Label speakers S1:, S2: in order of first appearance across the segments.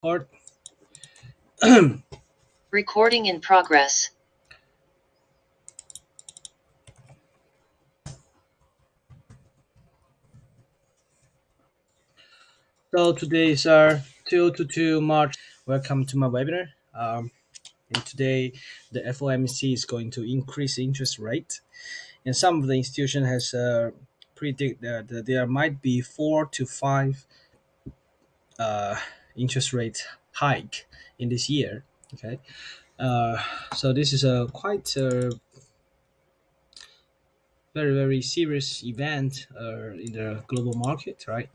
S1: Or
S2: Recording in progress.
S1: so today is our 2 to 2 March. Welcome to my webinar. And today the FOMC is going to increase interest rate, and some of the institution has predict that there might be 4 to 5 uh, interest rate hike in this year. Okay, uh, so this is a quite very serious event in the global market, right?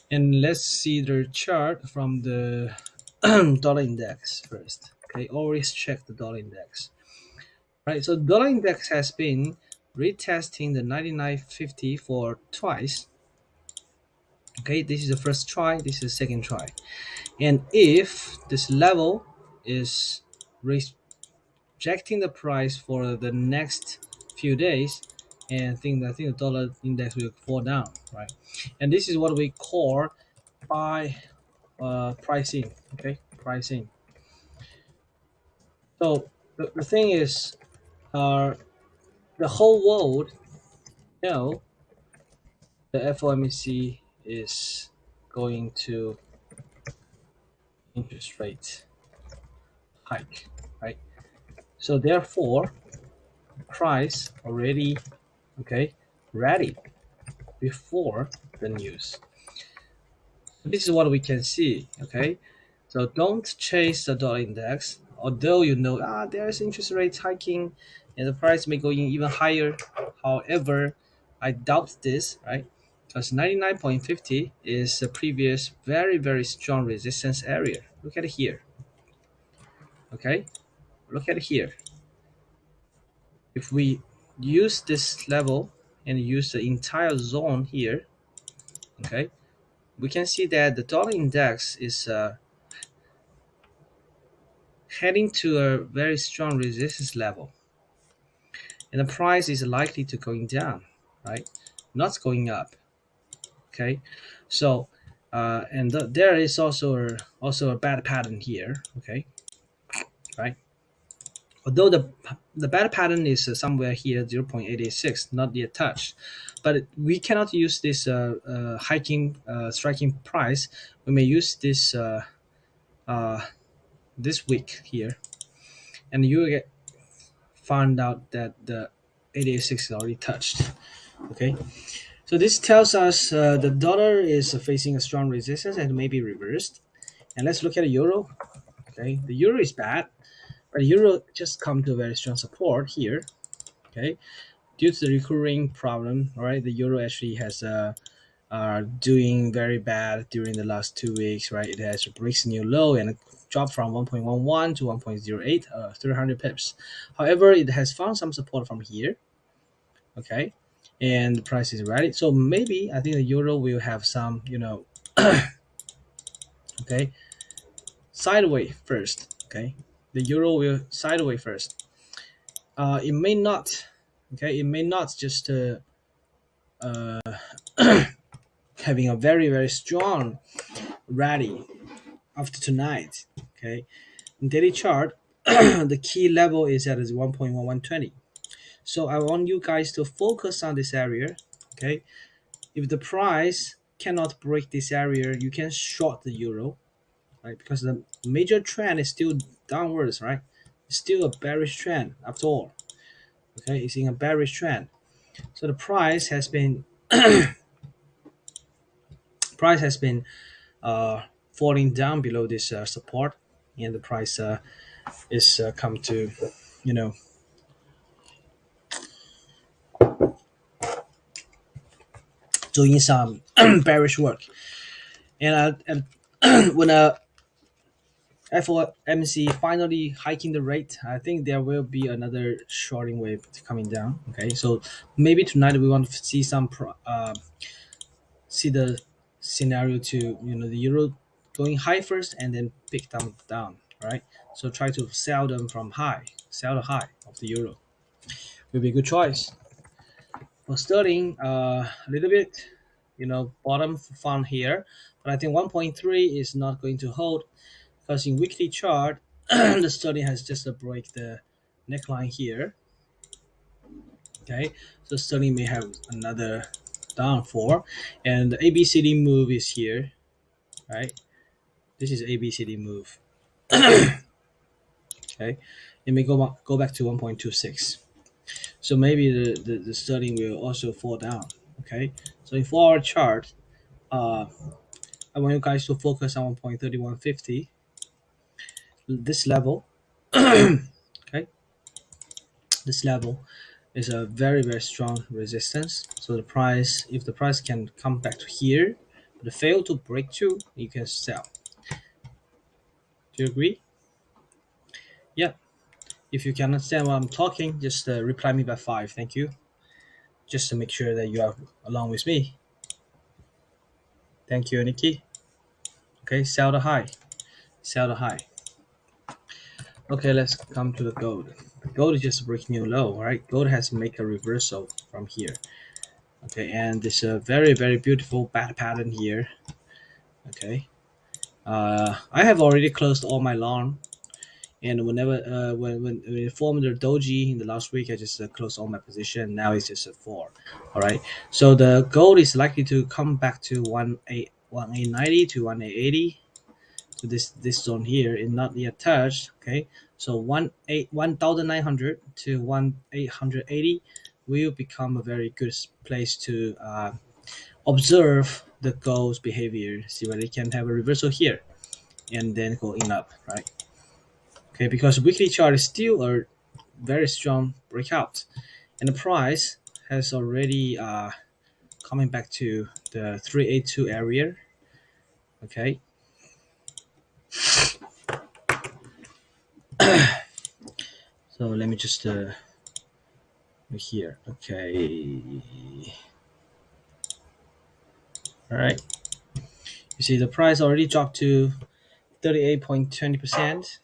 S1: And let's see the chart from the dollar index first. Okay, always check the dollar index. Right, so dollar index has been retesting the 99.50 for twice. Okay, this is the first try, this is the second try. And if this level is rejecting the price for the next few days, and I think the dollar index will fall down, right? And this is what we call buy pricing. Okay, pricing. So the thing is, uh, the whole world know the FOMC is going to interest rate hike, right? So therefore, price already okay ready before the news. This is what we can see. Okay, so don't chase the dollar index, although you know there's interest rates hiking and the price may go even higher. However, I doubt this, right? Because 99.50 is the previous very strong resistance area. Look at it here. Okay, look at it here. If we use this level and use the entire zone here, okay, we can see that the dollar index is heading to a very strong resistance level, and the price is likely to going down, right? Not going up. Okay, so there is also a bad pattern here. Okay, right? Although the bad pattern is somewhere here 0.886, not yet touched, but we cannot use this hiking striking price. We may use this uh, this week here, and you get found out that the 886 is already touched. Okay, so this tells us the dollar is facing a strong resistance and may be reversed. And let's look at the euro. Okay, the euro is bad, but the euro just come to a very strong support here. Okay, due to the recurring problem, all right, the euro actually has doing very bad during the last 2 weeks, right? It has breaks new low and dropped from 1.11 to 1.08, 300 pips. However, it has found some support from here. Okay, and the price is ready. So maybe I think the euro will have some, okay, sideways first. Okay, the euro will sideways first. It may not. Okay, it may not just uh, having a very strong rally after tonight. Okay, in daily chart, the key level is at 1.1120. So I want you guys to focus on this area. Okay, if the price cannot break this area, you can short the euro, right? Because the major trend is still downwards, right? It's still a bearish trend after all. Okay, it's in a bearish trend. So the price has been falling down below this support, and the price is come to, you know, doing some bearish work. And when FOMC finally hiking the rate, I think there will be another shorting wave coming down. Okay, so maybe tonight we want to see see the scenario to the euro going high first and then pick them down. Right, so try to sell them from high, sell the high of the euro. Will be a good choice. For sterling, a little bit, bottom found here, but I think 1.3 is not going to hold. because in weekly chart, the sterling has just to break the neckline here. Okay, so sterling may have another downfall, and the ABCD move is here, right? This is ABCD move. Okay, it may go back to 1.26. So maybe the sterling will also fall down. Okay, so in 4-hour chart, I want you guys to focus on 1.3150, this level. Okay, this level is a very strong resistance. So the price, if the price can come back to here, but fail to break through, you can sell. Do you agree? Yeah. If you can understand what I'm talking, just reply me by 5. Thank you. Just to make sure that you are along with me. Thank you, Nikki. Okay, sell the high. Sell the high. Okay, let's come to the gold. Gold is just breaking new low, right? Gold has to make a reversal from here. Okay, and this a very beautiful bat pattern here. Okay, I have already closed all my long, and whenever when it formed the doji in the last week, I just closed all my position. Now it's just a 4. All right, so the gold is likely to come back to 1890 to 1880. So this zone here is not yet touched. Okay, so 1900 to 1880 will become a very good place to observe the gold's behavior, see whether it can have a reversal here and then going up, right? Okay, because weekly chart is still a very strong breakout, and the price has already coming back to the 382 area. Okay, so let me just here. Okay, all right. You see the price already dropped to 38.20%.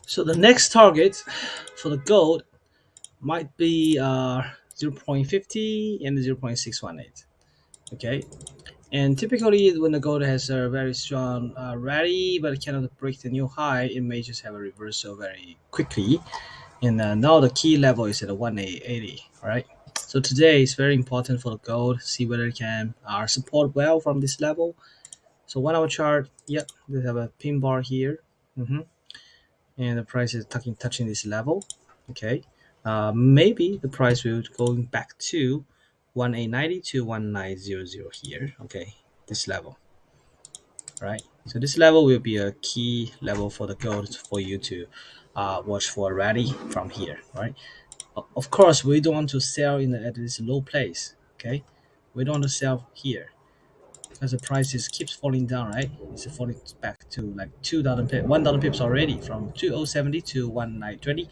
S1: So the next target for the gold might be 0.50 and 0.618. Okay, and typically when the gold has a very strong rally but it cannot break the new high, it may just have a reversal very quickly. And now the key level is at 1880. All right, so today is very important for the gold. See whether it can support well from this level. So 1-hour chart, yep, they have a pin bar here. And the price is touching this level. Okay, maybe the price will going back to 1890 to 1900 here. Okay, this level, right? So this level will be a key level for the gold for you to watch for a rally from here, right? Of course, we don't want to sell at this low place. Okay, we don't want to sell here because the prices keeps falling down, right? It's falling back to like 2,000 pips, 1,000 pips already from 2070 to 1920,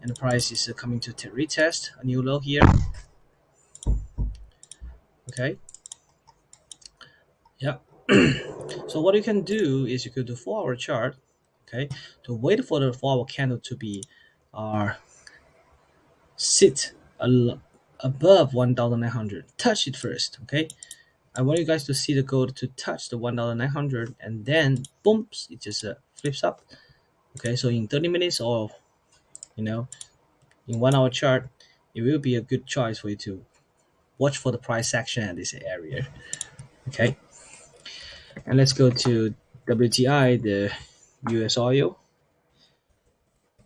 S1: and the price is coming to retest a new low here. Okay, yeah. So what you can do is you could do 4-hour chart, okay, to wait for the 4-hour candle to be uh, sit above 1,900. Touch it first, okay. I want you guys to see the gold to touch the $1,900, and then boom, it just flips up. Okay, so in 30 minutes, or you know, in 1 hour chart, it will be a good choice for you to watch for the price action at this area. Okay, and let's go to WTI, the US oil.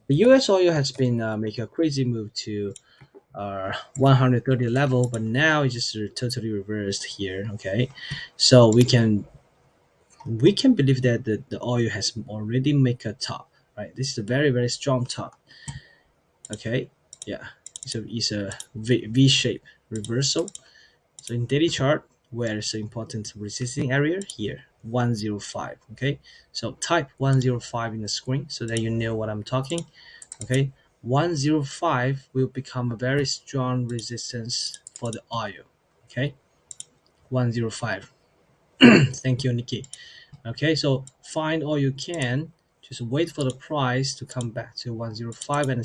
S1: The US oil has been making a crazy move to 130 level, but now it's just totally reversed here. Okay, so we can believe that the oil has already make a top. Right, this is a very very strong top. Okay, yeah, it's a V shape reversal. So in daily chart, where is the important resisting area here? 105. Okay, so type 105 in the screen so that you know what I'm talking. Okay, 105 will become a very strong resistance for the oil. Okay, 105. Thank you, Nikki. Okay, so find all you can. Just wait for the price to come back to 105 and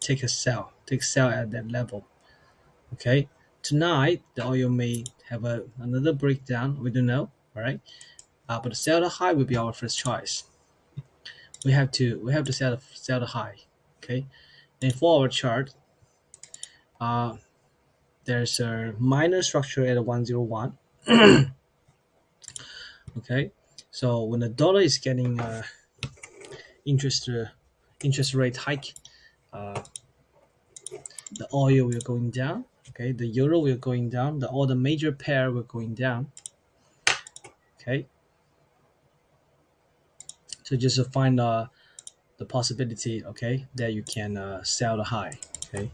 S1: take a sell. Take sell at that level. Okay, tonight the oil may have another breakdown. We don't know. All right, but the sell the high will be our first choice. We have to sell the high. Okay, and for our chart, uh, there's a minor structure at 101. Okay, so when the dollar is getting interest uh, interest rate hike, uh, the oil will going down. Okay, the euro will going down. All the major pair will going down. Okay, so just to find the possibility, okay, that you can sell the high. Okay,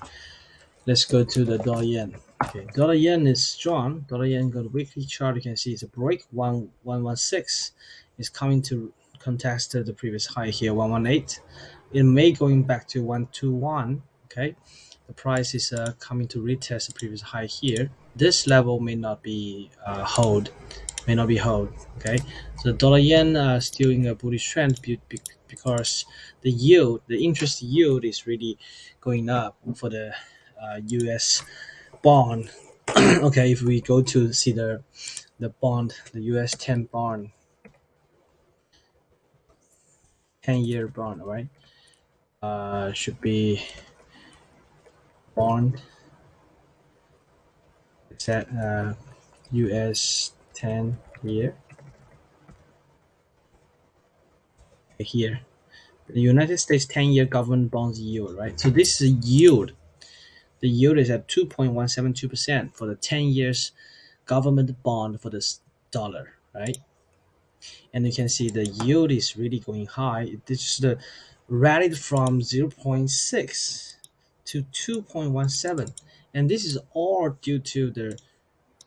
S1: let's go to the dollar yen. Okay, dollar yen is strong. Dollar yen got a weekly chart. You can see it's a break 1116. It's coming to contest the previous high here 118. It may going back to 121. Okay, the price is coming to retest the previous high here. This level may not be hold. Okay, so dollar yen still in a bullish trend because the interest yield is really going up for the U.S. bond. Okay, if we go to see the bond, the U.S. 10 bond, 10-year bond, right? Should be bond. It's at U.S. 10-year here. The United States 10-year government bonds yield, right? So this is a yield. The yield is at 2.172% for the 10 years government bond for this dollar, right? And you can see the yield is really going high. This is the rallied from zero point 0.6 to 2.17, and this is all due to the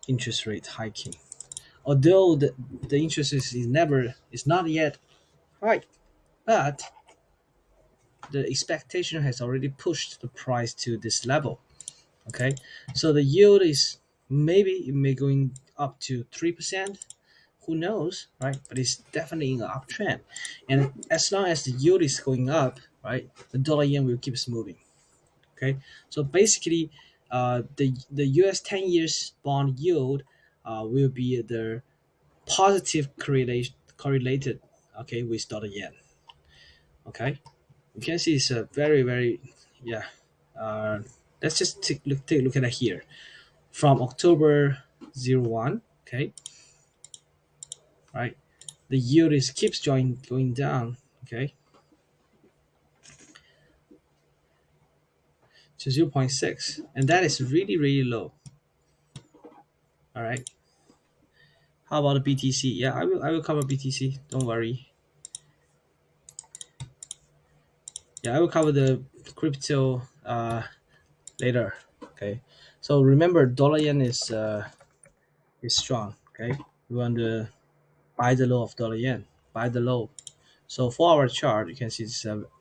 S1: interest rate hiking. Although the interest is not yet high, but the expectation has already pushed the price to this level. Okay, so the yield is maybe it may going up to 3%. Who knows, right? But it's definitely in an uptrend, and as long as the yield is going up, right, the dollar yen will keep moving. Okay, so basically, the U.S. 10 years bond yield will be the positive correlated, okay, with dollar yen. Okay, you can see it's a very very, yeah. Uh, let's just take a look at it here from October 01. Okay, right, the yield is keeps going down. Okay, to 0.6, and that is really really low. All right, how about the BTC? Yeah, I will cover BTC, don't worry. Yeah, I will cover the crypto later. Okay, so remember dollar yen is strong. Okay, we want to buy the low of dollar yen, buy the low. So for our chart, you can see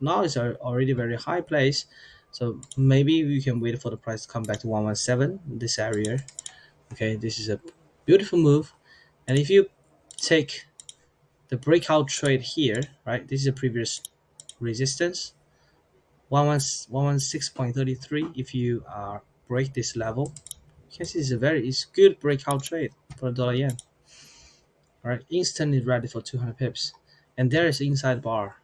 S1: now it's already very high place. So maybe we can wait for the price to come back to 117, this area. Okay, this is a beautiful move. And if you take the breakout trade here, right, this is a previous resistance, 116.33. If you break this level, You can see it's good breakout trade for the dollar yen. All right, instantly ready for 200 pips, and there is inside bar,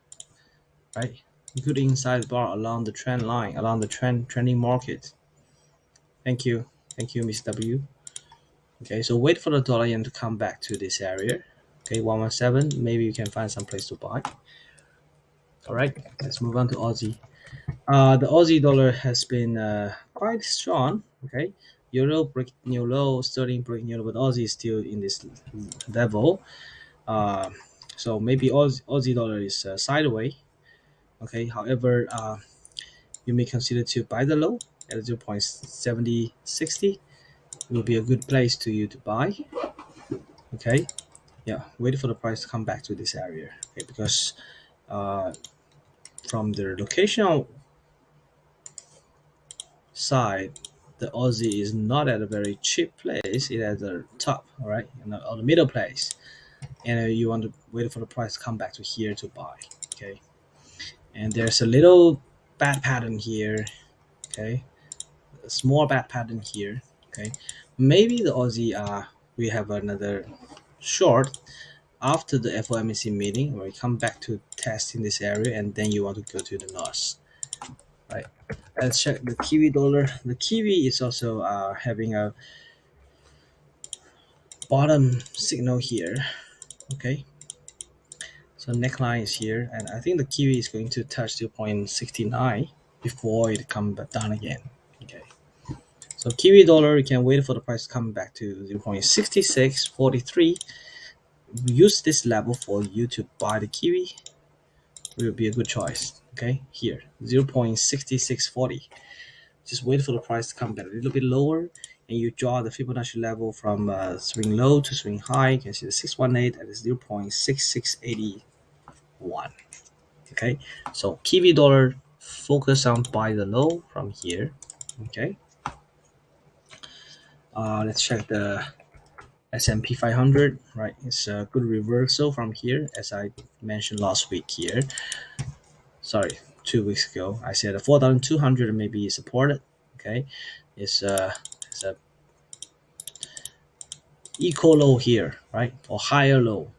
S1: right? Good inside bar along the trend line, along the trending market. Thank you, Miss W. Okay, so wait for the dollar yen to come back to this area. Okay, 117. Maybe you can find some place to buy. All right, let's move on to Aussie. The Aussie dollar has been quite strong. Okay, euro break new low, sterling break new low, but Aussie is still in this level. Uh, so maybe Aussie dollar is sideways. Okay, however, you may consider to buy the low at 0.7060. It will be a good place to you to buy. Okay, yeah, wait for the price to come back to this area. Okay, because uh, from the locational side, the Aussie is not at a very cheap place. It at the top, all right, or the middle place, and you want to wait for the price to come back to here to buy. Okay, and there's a little bad pattern here. Okay, a small bad pattern here. Okay, maybe the Aussie we have another short after the FOMC meeting, where you come back to test in this area, and then you want to go to the north. Right. Let's check the Kiwi dollar. The Kiwi is also having a bottom signal here. Okay. So neckline is here, and I think the Kiwi is going to touch 0.69 before it comes back down again. Okay. So Kiwi dollar, you can wait for the price to come back to 0.6643. Use this level for you to buy the Kiwi. It will be a good choice. Okay, here 0.6640. Just wait for the price to come back a little bit lower, and you draw the Fibonacci level from swing low to swing high. You can see the 618 at 0.6681. Okay, so Kiwi dollar, focus on buy the low from here. Okay, let's check the S&P 500. Right, it's a good reversal from here, as I mentioned last week here. Sorry, 2 weeks ago, I said 4,200 may be supported. Okay, it's a equal low here, right, or higher low,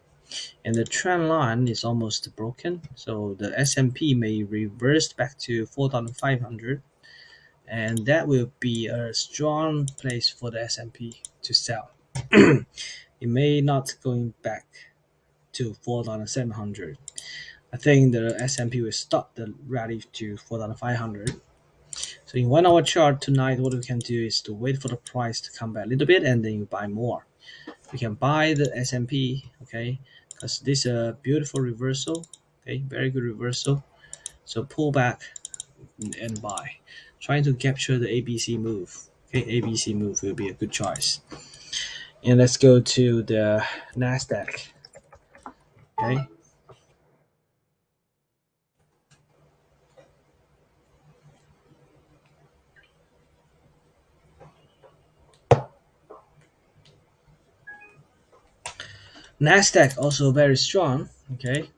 S1: and the trend line is almost broken. So the S&P may reverse back to 4,500, and that will be a strong place for the S&P to sell. It may not going back to 4,700. I think the S&P will stop the rally to 4,500. So in 1 hour chart tonight, what we can do is to wait for the price to come back a little bit, and then you buy more. You can buy the S&P, okay, because this is a beautiful reversal. Okay, very good reversal. So pull back and buy, trying to capture the ABC move. Okay, ABC move will be a good choice. And let's go to the Nasdaq. Okay, Nasdaq also very strong. Okay,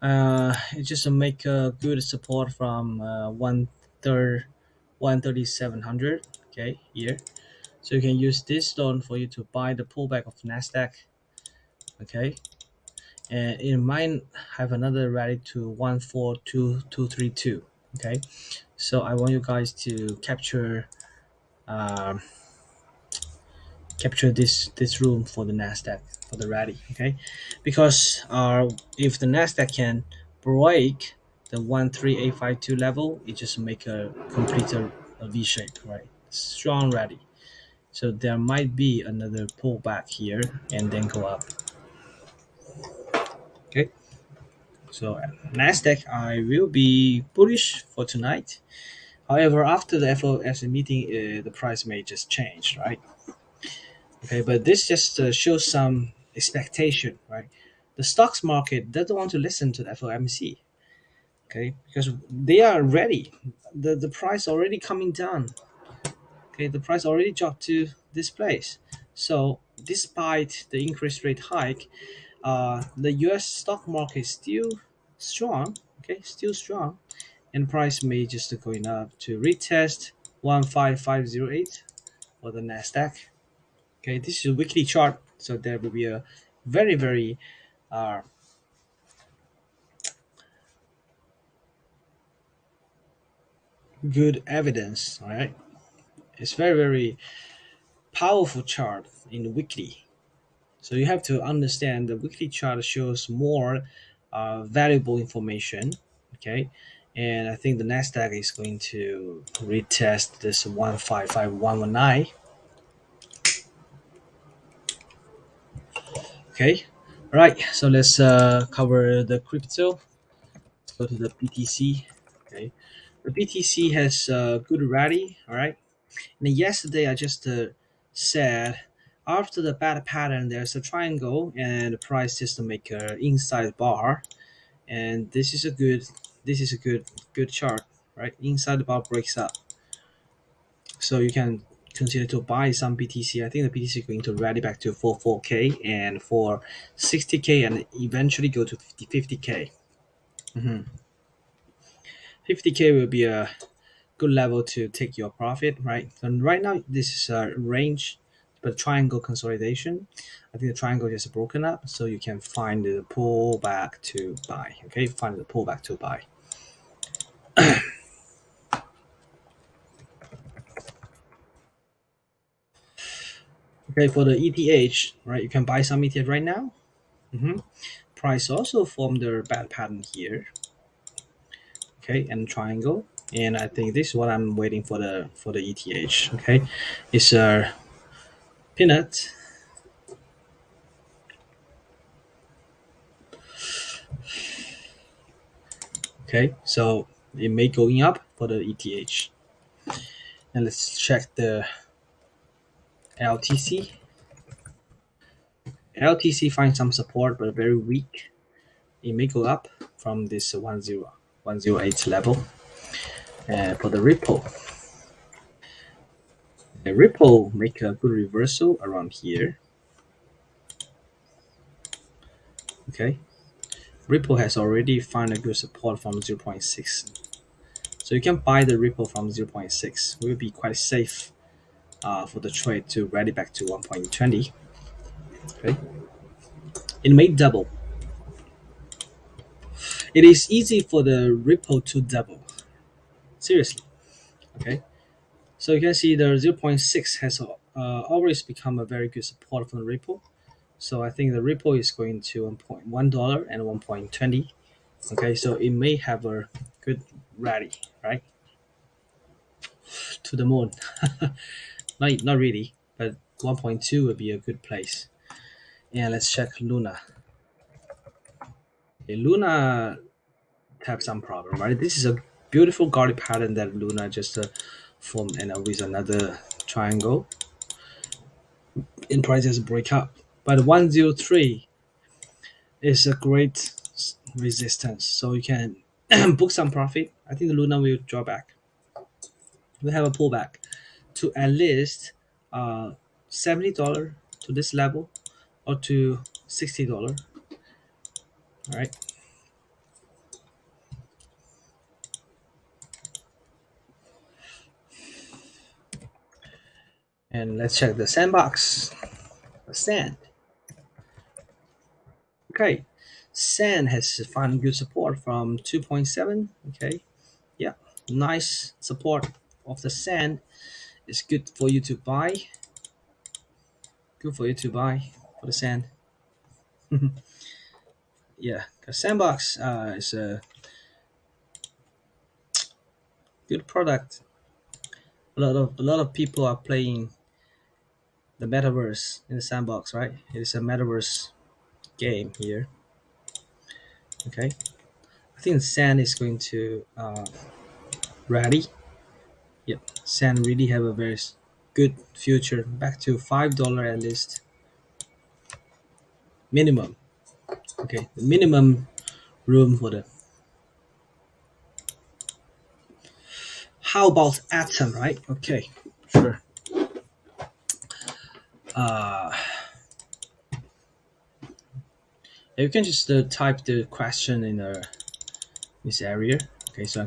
S1: it just make a good support from 13700. Okay, here, so you can use this zone for you to buy the pullback of Nasdaq. Okay, and it might have another rally to 142232. Okay, so I want you guys to um, capture this room for the Nasdaq for the rally. Okay, because if the Nasdaq can break the 13852 level, it just make a complete a V shape, right? Strong rally. So there might be another pullback here and then go up. Okay, so Nasdaq, I will be bullish for tonight. However, after the FOMC meeting, the price may just change, right? Okay, but this just shows some expectation, right? The stocks market doesn't want to listen to the FOMC, okay, because they are ready. The price already coming down. Okay, the price already dropped to this place. So despite the interest rate hike, the U.S. stock market is still strong. Okay, still strong, and price may just going up to retest 15508 for the Nasdaq. Okay, this is a weekly chart, so there will be a very uh, good evidence. All right, it's very powerful chart in the weekly. So you have to understand the weekly chart shows more valuable information. Okay, and I think the Nasdaq is going to retest this 155,119. Okay, all right. So let's cover the crypto. Let's go to the BTC. Okay, the BTC has a good rally. All right, and yesterday I just said after the bad pattern, there's a triangle and the price system make a inside bar, and this is a good chart, right? Inside the bar breaks up, so you can consider to buy some BTC. I think the BTC is going to rally back to 44K and for 60K and eventually go to 50K. 50K will be a good level to take your profit, right? And right now, this is a range, but triangle consolidation. I think the triangle is broken up, so you can find the pullback to buy. Okay, find the pullback to buy. Okay, for the ETH, right? You can buy some ETH right now. Price also formed the bad pattern here. Okay, and triangle. And I think this is what I'm waiting for the ETH. Okay, it's a peanut. Okay, so it may going up for the ETH. And let's check the LTC. LTC finds some support but very weak. It may go up from this 108 level. And for the Ripple, the Ripple make a good reversal around here. Okay, Ripple has already found a good support from 0.6. So you can buy the Ripple from 0.6. It will be quite safe for the trade to rally back to 1.20. Okay, it may double. It is easy for the Ripple to double. Seriously. Okay, so you can see the 0.6 has always become a very good support for the Ripple. So I think the Ripple is going to $1 and 1.20. Okay, so it may have a good rally, right? To the moon. Not really, but 1.2 would be a good place. And let's check Luna. Okay, Luna have some problem, right? This is a beautiful garlic pattern that Luna just formed and with another triangle. In prices break up, but 103 is a great resistance, so you can book some profit. I think the Luna will draw back. We have a pullback to at least $70 to this level or to $60. All right. And let's check the sandbox. The sand. Okay. Sand has found good support from 2.7. Okay. Yeah. Nice support of the sand. It's good for you to buy. Good for you to buy for the sand. Yeah. Because sandbox is a good product. A lot of people are playing the metaverse in the sandbox, right? It is a metaverse game here. Okay, I think Sand is going to rally. Yep, Sand really have a very good future. Back to $5 at least minimum. Okay, the minimum room for the. How about Atom, right? Okay, sure. Uh, you can just type the question in this area. Okay, so I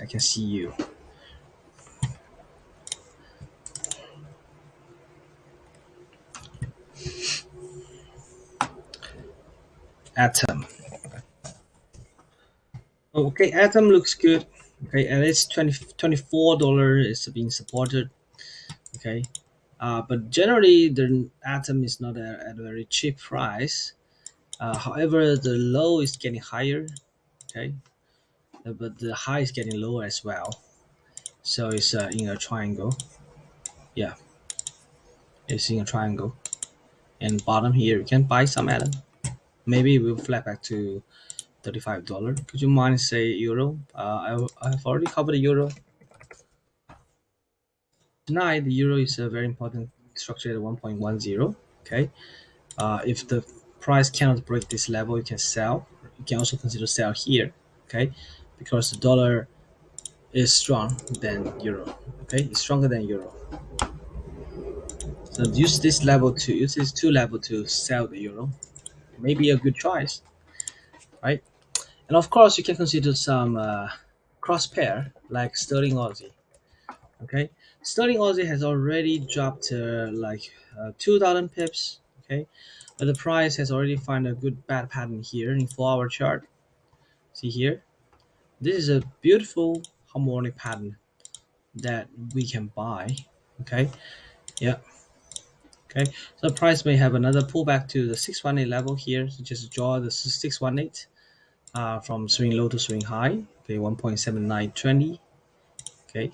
S1: can see you. Atom. Okay, Atom looks good. Okay, and it's $24 is being supported. Okay, but generally the Atom is not at a very cheap price. However, the low is getting higher. Okay, but the high is getting lower as well. So it's in a triangle. Yeah, it's in a triangle. And bottom here, you can buy some Atom. Maybe we'll flat back to $35. Could you mind say euro? I've already covered the euro. Tonight, the euro is a very important structure at 1.10. Okay. If the price cannot break this level, you can sell. You can also consider sell here. Okay. Because the dollar is strong than euro. Okay. It's stronger than euro. So use this two level to sell the euro. Maybe a good choice, right? And of course, you can consider some cross pair like sterling Aussie. Okay, sterling Aussie has already dropped like 2,000 pips. Okay, but the price has already found a good bad pattern here in 4-hour chart. See here, this is a beautiful harmonic pattern that we can buy. Okay, yeah. Okay, so the price may have another pullback to the 618 level here. So just draw the 618 from swing low to swing high. Okay, 1.7920. Okay,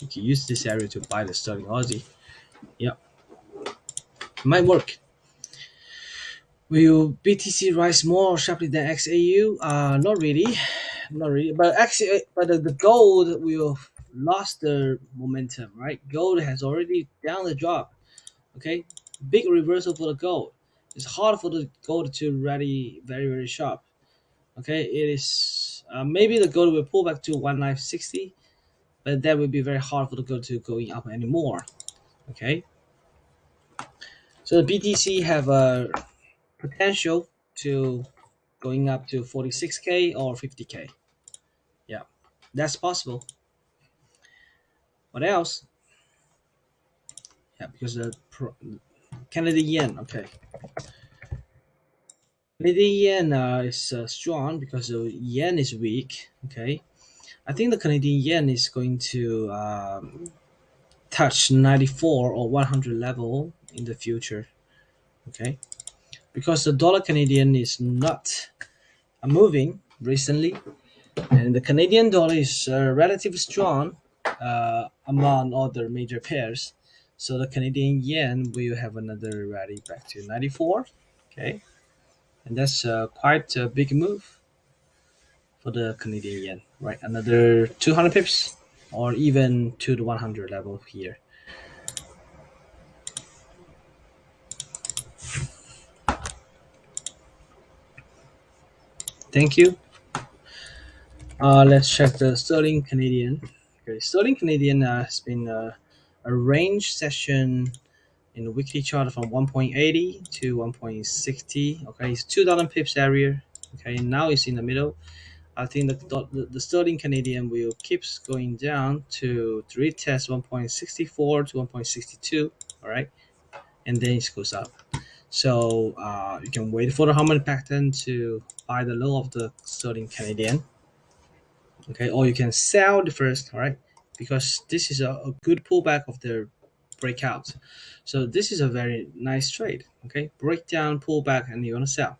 S1: you can use this area to buy the sterling Aussie. Yeah, it might work. Will BTC rise more sharply than XAU? Not really, not really. But actually, but the gold will lost the momentum, right? Gold has already down the drop. Okay, big reversal for the gold. It's hard for the gold to rally very sharp. Okay, it is maybe the gold will pull back to 1960, but that would be very hard for the gold to going up anymore. Okay, so the BTC have a potential to going up to 46K or 50K. Yeah, that's possible. What else? Yeah, because the Canadian yen. Okay, Canadian yen is strong because the yen is weak. Okay, I think the Canadian yen is going to touch 94 or 100 level in the future. Okay, because the dollar Canadian is not moving recently, and the Canadian dollar is relatively strong among other major pairs. So the Canadian yen will have another rally back to 94. Okay, and that's quite a big move for the Canadian yen, right? Another 200 pips or even to the 100 level here. Thank you. Let's check the sterling Canadian. Okay, sterling Canadian has been a range session in the weekly chart from 1.80 to 1.60. Okay, it's 2,000 pips area. Okay, now it's in the middle. I think the sterling Canadian will keeps going down to retest 1.64 to 1.62. All right, and then it goes up. So you can wait for the harmonic pattern to buy the low of the sterling Canadian. Okay, or you can sell the first. All right, because this is a good pullback of the breakout. So this is a very nice trade. Okay, breakdown, pullback, and you want to sell.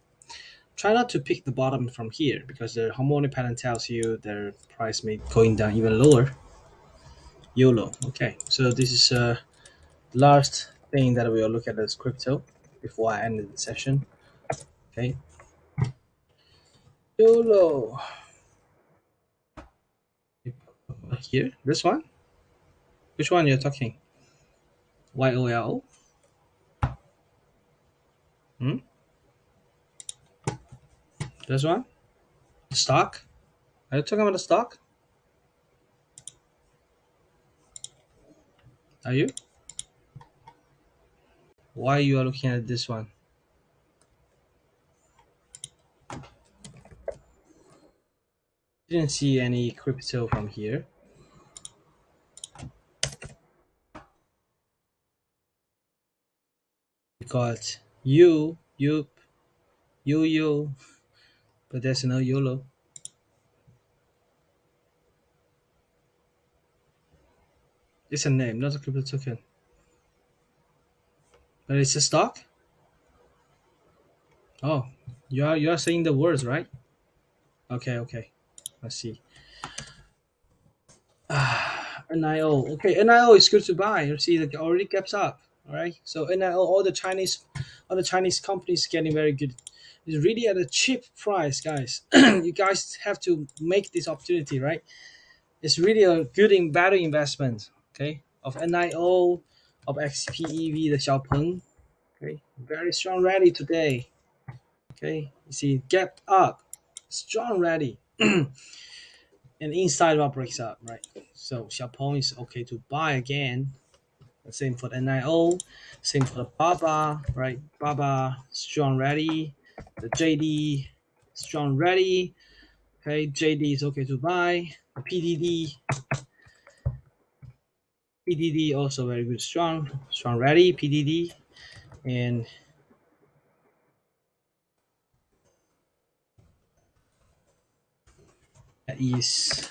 S1: Try not to pick the bottom from here because the harmonic pattern tells you their price may going down even lower. YOLO. Okay, so this is the last thing that we will look at as crypto before I end the session. Okay, YOLO. Here, this one. Which one you're talking? YOLO. Hmm? This one? Stock? Are you talking about the stock? Are you? Why you are looking at this one? Didn't see any crypto from here. Because you, but there's no YOLO. It's a name, not a crypto token, but it's a stock. Oh, you are saying the words right? Okay, okay, I see. NIO. Okay, NIO is good to buy. You see, the already gaps up. All right. So NIO, all the Chinese companies getting very good. It's really at a cheap price, guys. You guys have to make this opportunity, right? It's really a good in better investment. Okay, of NIO, of XPEV, the Xiaopeng. Okay, very strong rally today. Okay, you see, gap up, strong rally. And inside what breaks up, right? So Xiaopeng is okay to buy again. Same for the NIO, same for the Baba, right? Baba strong ready, the JD strong ready. Okay, JD is okay to buy. The PDD also very good, strong ready. PDD and that is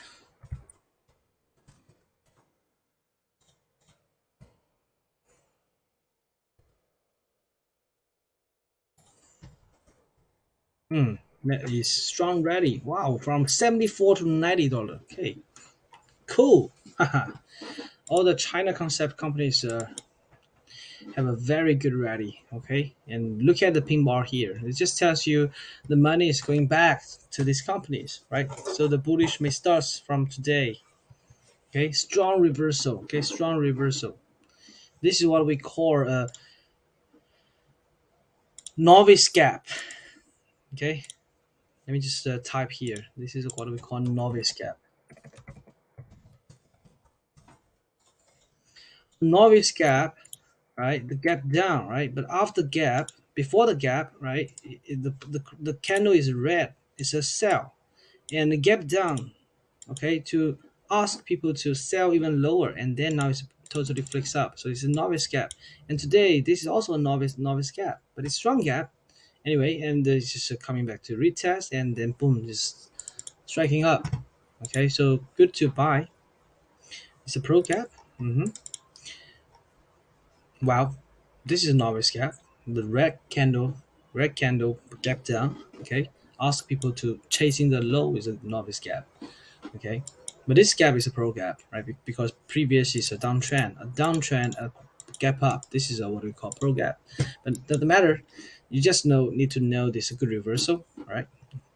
S1: that is strong ready. Wow, from 74 to $90. Okay, cool. All the China concept companies have a very good rally. Okay, and look at the pin bar here. It just tells you the money is going back to these companies, right? So the bullish may start from today. Okay, strong reversal. Okay, strong reversal. This is what we call a novice gap. Okay, let me just type here. This is what we call novice gap. Novice gap, right? The gap down, right? But after gap, before the gap, right? The candle is red. It's a sell, and the gap down, okay, to ask people to sell even lower, and then now it's totally flicks up. So it's a novice gap, and today this is also a novice gap, but it's strong gap anyway, and it's just coming back to retest, and then boom, just striking up. Okay, so good to buy. It's a pro gap. Wow, this is a novice gap. The red candle gap down. Okay, ask people to chasing the low is a novice gap. Okay, but this gap is a pro gap, right? Because previous is a downtrend, a gap up. This is a, what we call pro gap, but doesn't matter. You just need to know this is a good reversal, right?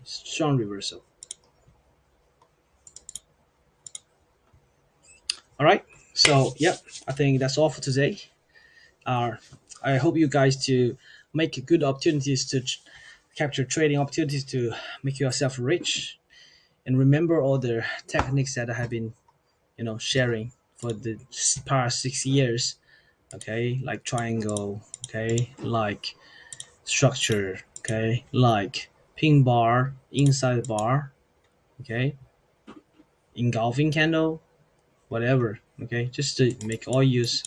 S1: Strong reversal. All right. So yep, I think that's all for today. Uh, I hope you guys to make good opportunities to capture trading opportunities to make yourself rich, and remember all the techniques that I have been sharing for the past 6 years. Okay, like triangle. Okay, like structure. Okay, like pin bar, inside bar. Okay, engulfing candle, whatever. Okay, just to make all use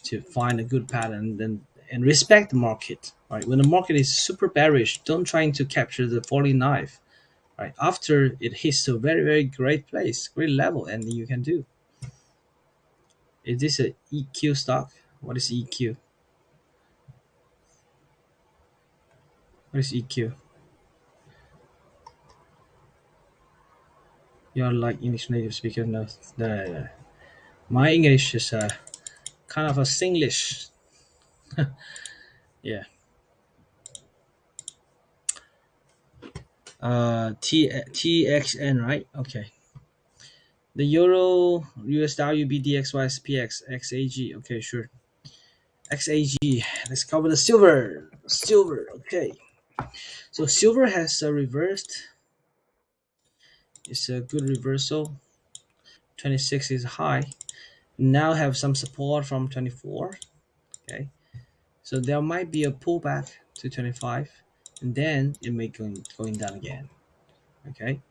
S1: to find a good pattern, then and respect the market. Right, when the market is super bearish, don't trying to capture the falling knife. Right, after it hits a very very great place, great level, and you can do. Is this a EQ stock? What is EQ? What is EQ? You're like English native speaker. No, my English is kind of a Singlish. Yeah. TXN, right? Okay. The Euro, USW, BDXY, SPX, XAG. Okay, sure. XAG. Let's cover the silver. Silver. Okay. So silver has reversed. It's a good reversal. 26 is high. Now have some support from 24. Okay. So there might be a pullback to 25, and then it may going down again. Okay.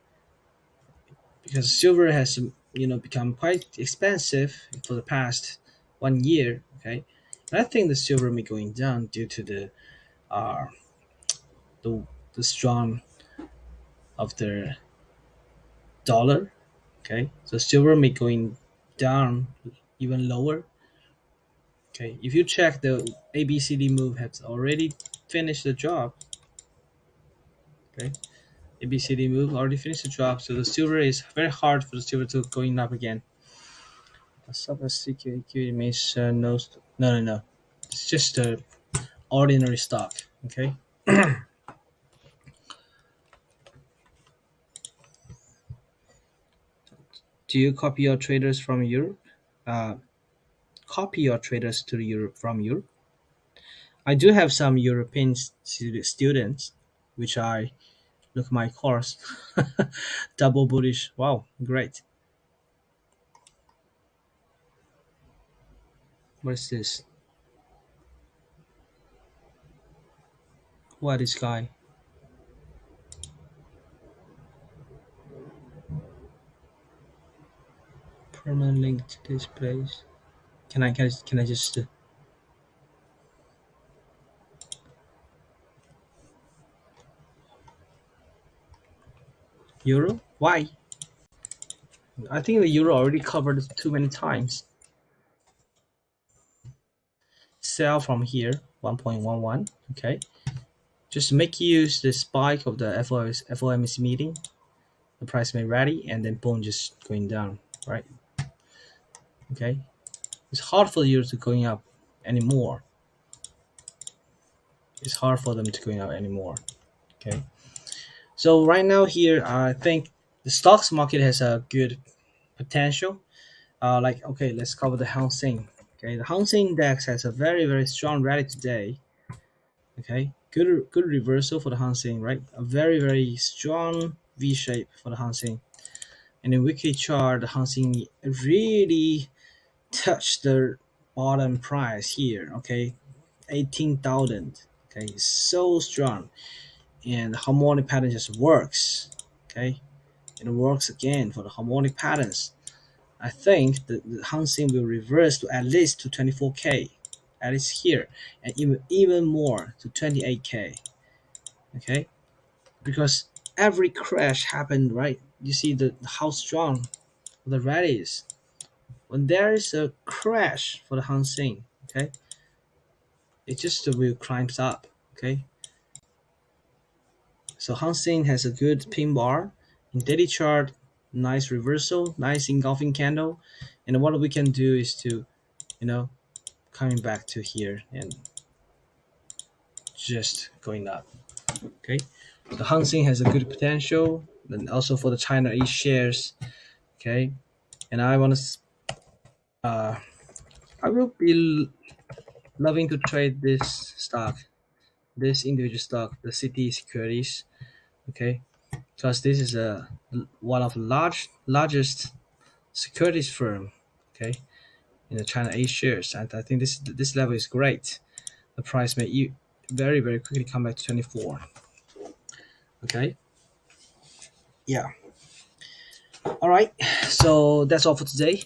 S1: Because silver has become quite expensive for the past 1 year. Okay. And I think the silver may going down due to uh the the strong of the dollar. Okay, so silver may going down even lower. Okay, if you check the ABCD move has already finished the job. Okay, ABCD move already finished the job, so the silver is very hard for the silver to going up again. A sub CQAQ means no. It's just a ordinary stock. Okay. Do you copy your traders from Europe? Uh, Copy your traders to Europe from Europe. I do have some European students, which I look my course. Double bullish. Wow, great. What is this? What is guy? Permanent link to this place. Can I just euro? Why? I think the euro already covered too many times. Sell from here 1.11. Okay. Just make use the spike of the FOMC meeting. The price may rally and then boom, just going down, right? Okay. It's hard for the euro to going up anymore. It's hard for them to going up anymore. Okay. So right now here, I think the stocks market has a good potential. Like okay, let's cover the Hang Seng. Okay, the Hang Seng index has a very strong rally today. Okay, good reversal for the Hang Seng, right? A very strong V shape for the Hang Seng. And in weekly chart, the Hang Seng really touched the bottom price here. Okay, 18,000. Okay, so strong, and the harmonic pattern just works. Okay, and it works again for the harmonic patterns. I think the Hang Seng will reverse to at least to 24K, at least here, and even more to 28K. Okay, because every crash happened, right? You see the how strong the rally is. When there is a crash for the Hang Seng, okay, it just will climbs up. Okay, so Hang Seng has a good pin bar in daily chart. Nice reversal, nice engulfing candle, and what we can do is to, you know, coming back to here and just going up. Okay, the Hang Seng has a good potential, and also for the China A shares. Okay, and uh, I will be loving to trade this stock, this individual stock, the City Securities. Okay, because this is a one of the largest securities firm. Okay, in the China A shares, and I think this level is great. The price may very quickly come back to 24. Okay, yeah. All right, so that's all for today.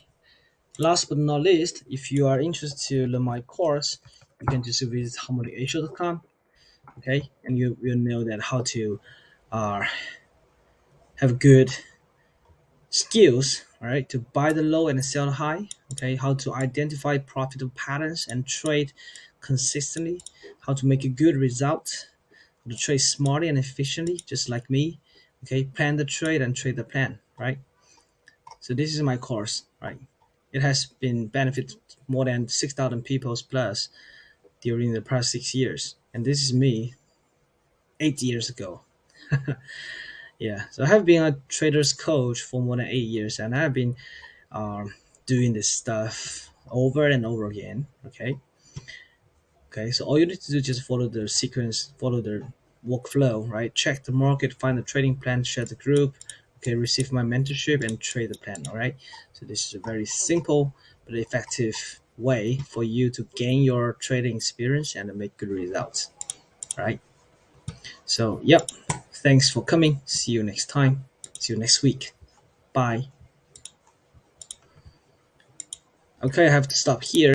S1: Last but not least, if you are interested to learn my course, you can just visit harmonyasia.com. Okay, and you will know that how to uh, have good skills, all right, to buy the low and sell the high. Okay, how to identify profitable patterns and trade consistently, how to make a good result, how to trade smartly and efficiently, just like me. Okay, plan the trade and trade the plan, right? So this is my course, right? It has been benefit more than 6,000 people plus during the past 6 years, and this is me 8 years ago. Yeah, so I have been a trader's coach for more than 8 years, and I have been doing this stuff over and over again. Okay, so all you need to do is just follow the sequence, follow the workflow, right? Check the market, find the trading plan, share the group, okay, receive my mentorship and trade the plan, all right? So this is a very simple but effective way for you to gain your trading experience and make good results, right? So, yep, thanks for coming. See you next time. See you next week. Bye. Okay, I have to stop here.